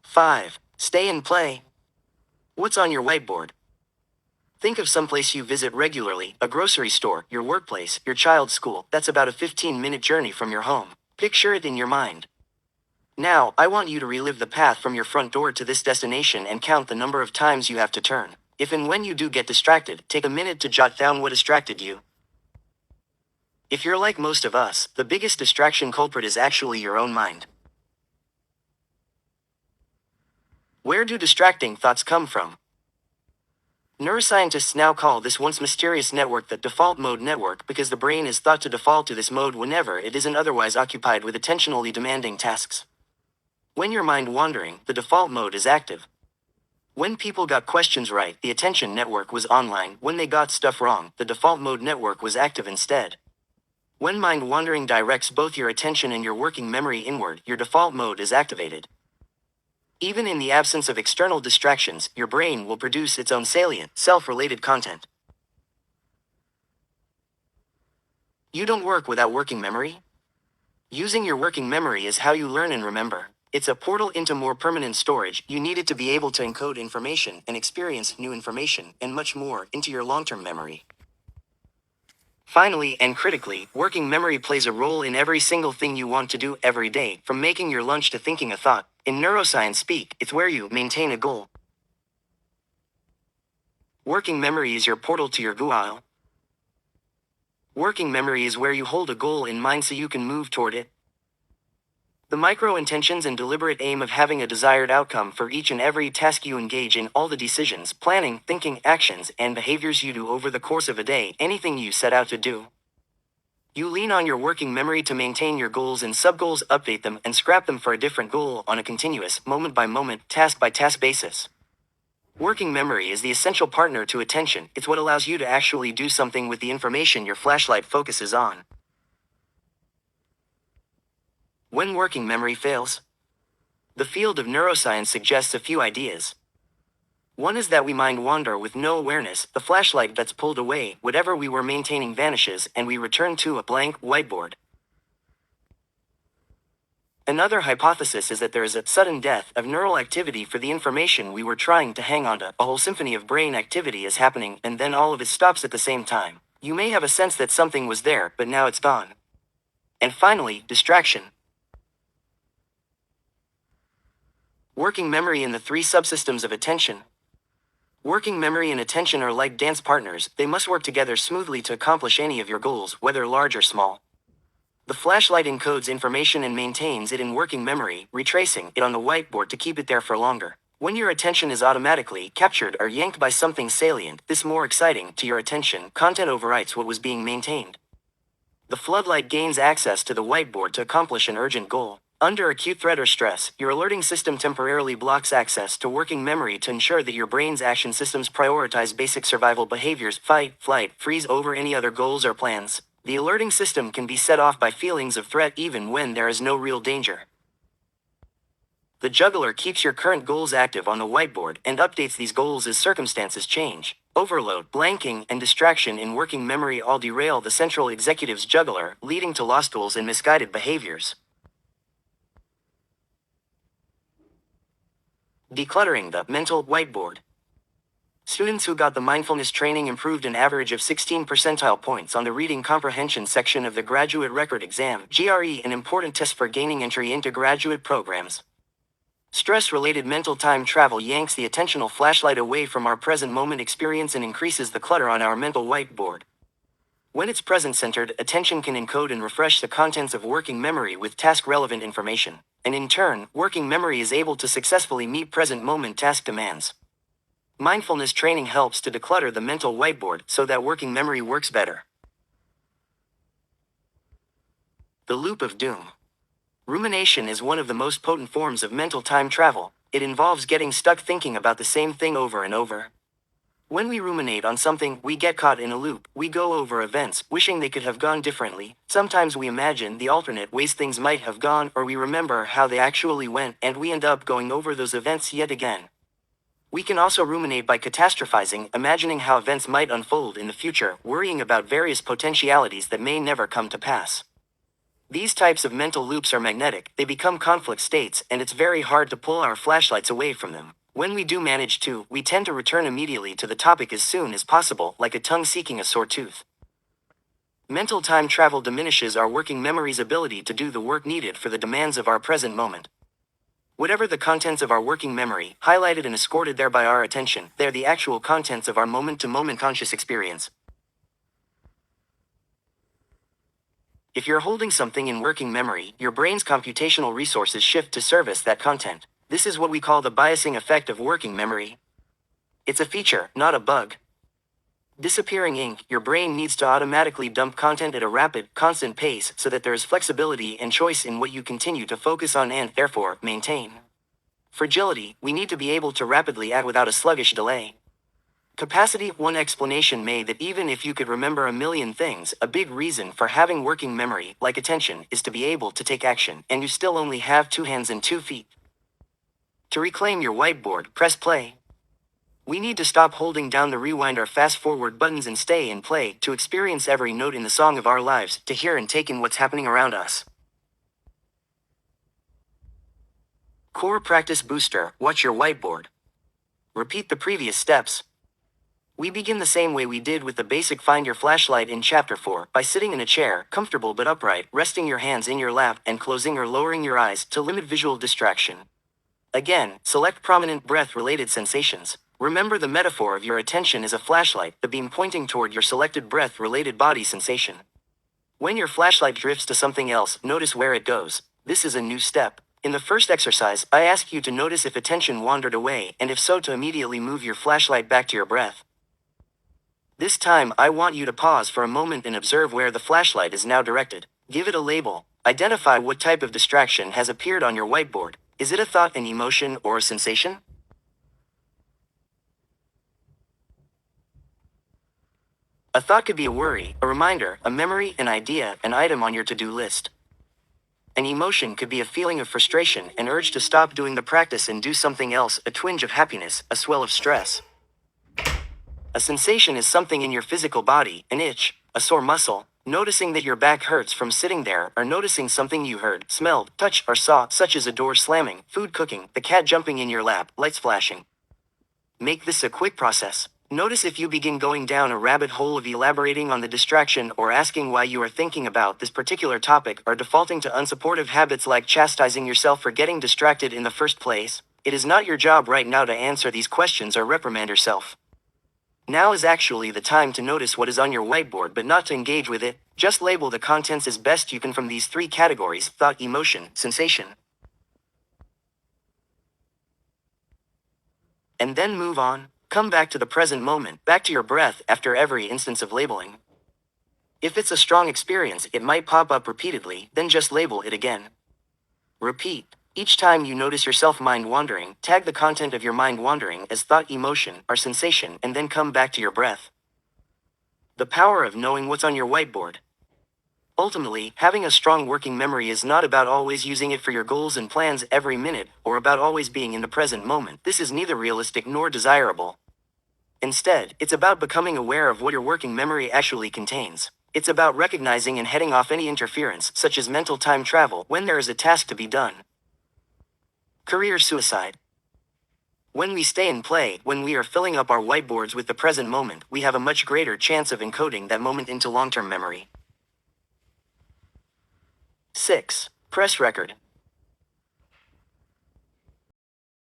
5. Stay and play. What's on your whiteboard? Think of someplace you visit regularly, a grocery store, your workplace, your child's school. That's about a 15-minute journey from your home. Picture it in your mind. Now, I want you to relive the path from your front door to this destination and count the number of times you have to turn. If and when you do get distracted, take a minute to jot down what distracted you. If you're like most of us, the biggest distraction culprit is actually your own mind. Where do distracting thoughts come from? Neuroscientists now call this once mysterious network the default mode network because the brain is thought to default to this mode whenever it isn't otherwise occupied with attentionally demanding tasks. When your mind wandering, the default mode is active. When people got questions right, the attention network was online. When they got stuff wrong, the default mode network was active instead. When mind wandering directs both your attention and your working memory inward, your default mode is activated. Even in the absence of external distractions, your brain will produce its own salient, self-related content. You don't work without working memory? Using your working memory is how you learn and remember. It's a portal into more permanent storage. You need it to be able to encode information and experience new information and much more into your long-term memory. Finally and critically, working memory plays a role in every single thing you want to do every day, from making your lunch to thinking a thought. In neuroscience speak, it's where you maintain a goal. Working memory is your portal to your goal. Working memory is where you hold a goal in mind so you can move toward it. The micro-intentions and deliberate aim of having a desired outcome for each and every task you engage in, all the decisions, planning, thinking, actions, and behaviors you do over the course of a day, anything you set out to do. You lean on your working memory to maintain your goals and sub-goals, update them, and scrap them for a different goal on a continuous, moment-by-moment, task-by-task basis. Working memory is the essential partner to attention. It's what allows you to actually do something with the information your flashlight focuses on. When working memory fails, the field of neuroscience suggests a few ideas. One is that we mind wander with no awareness, the flashlight gets pulled away, whatever we were maintaining vanishes, and we return to a blank whiteboard. Another hypothesis is that there is a sudden death of neural activity for the information we were trying to hang on to. A whole symphony of brain activity is happening, and then all of it stops at the same time. You may have a sense that something was there, but now it's gone. And finally, distraction. Working memory and the three subsystems of attention. Working memory and attention are like dance partners. They must work together smoothly to accomplish any of your goals, whether large or small. The flashlight encodes information and maintains it in working memory, retracing it on the whiteboard to keep it there for longer. When your attention is automatically captured or yanked by something salient, this more exciting to your attention, content overwrites what was being maintained. The floodlight gains access to the whiteboard to accomplish an urgent goal. Under acute threat or stress, your alerting system temporarily blocks access to working memory to ensure that your brain's action systems prioritize basic survival behaviors, fight, flight, freeze over any other goals or plans. The alerting system can be set off by feelings of threat even when there is no real danger. The juggler keeps your current goals active on the whiteboard and updates these goals as circumstances change. Overload, blanking, and distraction in working memory all derail the central executive's juggler, leading to lost goals and misguided behaviors. Decluttering the mental whiteboard. Students who got the mindfulness training improved an average of 16 percentile points on the reading comprehension section of the graduate record exam, GRE, an important test for gaining entry into graduate programs. Stress-related mental time travel yanks the attentional flashlight away from our present moment experience and increases the clutter on our mental whiteboard. When it's present-centered, attention can encode and refresh the contents of working memory with task-relevant information. And in turn, working memory is able to successfully meet present moment task demands. Mindfulness training helps to declutter the mental whiteboard so that working memory works better. The loop of doom. Rumination is one of the most potent forms of mental time travel. It involves getting stuck thinking about the same thing over and over. When we ruminate on something, we get caught in a loop. We go over events, wishing they could have gone differently. Sometimes we imagine the alternate ways things might have gone, or we remember how they actually went, and we end up going over those events yet again. We can also ruminate by catastrophizing, imagining how events might unfold in the future, worrying about various potentialities that may never come to pass. These types of mental loops are magnetic, they become conflict states, and it's very hard to pull our flashlights away from them. When we do manage to, we tend to return immediately to the topic as soon as possible, like a tongue seeking a sore tooth. Mental time travel diminishes our working memory's ability to do the work needed for the demands of our present moment. Whatever the contents of our working memory, highlighted and escorted there by our attention, they're the actual contents of our moment-to-moment conscious experience. If you're holding something in working memory, your brain's computational resources shift to service that content. This is what we call the biasing effect of working memory. It's a feature, not a bug. Disappearing ink, your brain needs to automatically dump content at a rapid, constant pace so that there is flexibility and choice in what you continue to focus on and, therefore, maintain. Fragility, we need to be able to rapidly add without a sluggish delay. Capacity, one explanation may that even if you could remember a million things, a big reason for having working memory, like attention, is to be able to take action, and you still only have 2 hands and 2 feet. To reclaim your whiteboard, press play. We need to stop holding down the rewind or fast forward buttons and stay in play to experience every note in the song of our lives, to hear and take in what's happening around us. Core practice booster, watch your whiteboard. Repeat the previous steps. We begin the same way we did with the basic find your flashlight in chapter 4, by sitting in a chair, comfortable but upright, resting your hands in your lap, and closing or lowering your eyes to limit visual distraction. Again, select prominent breath-related sensations. Remember the metaphor of your attention is a flashlight, the beam pointing toward your selected breath-related body sensation. When your flashlight drifts to something else, notice where it goes. This is a new step. In the first exercise, I ask you to notice if attention wandered away, and if so, to immediately move your flashlight back to your breath. This time, I want you to pause for a moment and observe where the flashlight is now directed. Give it a label. Identify what type of distraction has appeared on your whiteboard. Is it a thought, an emotion, or a sensation? A thought could be a worry, a reminder, a memory, an idea, an item on your to-do list. An emotion could be a feeling of frustration, an urge to stop doing the practice and do something else, a twinge of happiness, a swell of stress. A sensation is something in your physical body, an itch, a sore muscle, noticing that your back hurts from sitting there, or noticing something you heard, smelled, touched, or saw, such as a door slamming, food cooking, the cat jumping in your lap, lights flashing. Make this a quick process. Notice if you begin going down a rabbit hole of elaborating on the distraction or asking why you are thinking about this particular topic, or defaulting to unsupportive habits like chastising yourself for getting distracted in the first place. It is not your job right now to answer these questions or reprimand yourself. Now is actually the time to notice what is on your whiteboard but not to engage with it. Just label the contents as best you can from these 3 categories: thought, emotion, sensation. And then move on. Come back to the present moment, back to your breath after every instance of labeling. If it's a strong experience, it might pop up repeatedly, then just label it again. Repeat. Each time you notice yourself mind wandering, tag the content of your mind wandering as thought, emotion, or sensation, and then come back to your breath. The power of knowing what's on your whiteboard. Ultimately, having a strong working memory is not about always using it for your goals and plans every minute, or about always being in the present moment. This is neither realistic nor desirable. Instead, it's about becoming aware of what your working memory actually contains. It's about recognizing and heading off any interference, such as mental time travel, when there is a task to be done. Career suicide. When we stay in play, when we are filling up our whiteboards with the present moment, we have a much greater chance of encoding that moment into long-term memory. 6. Press record.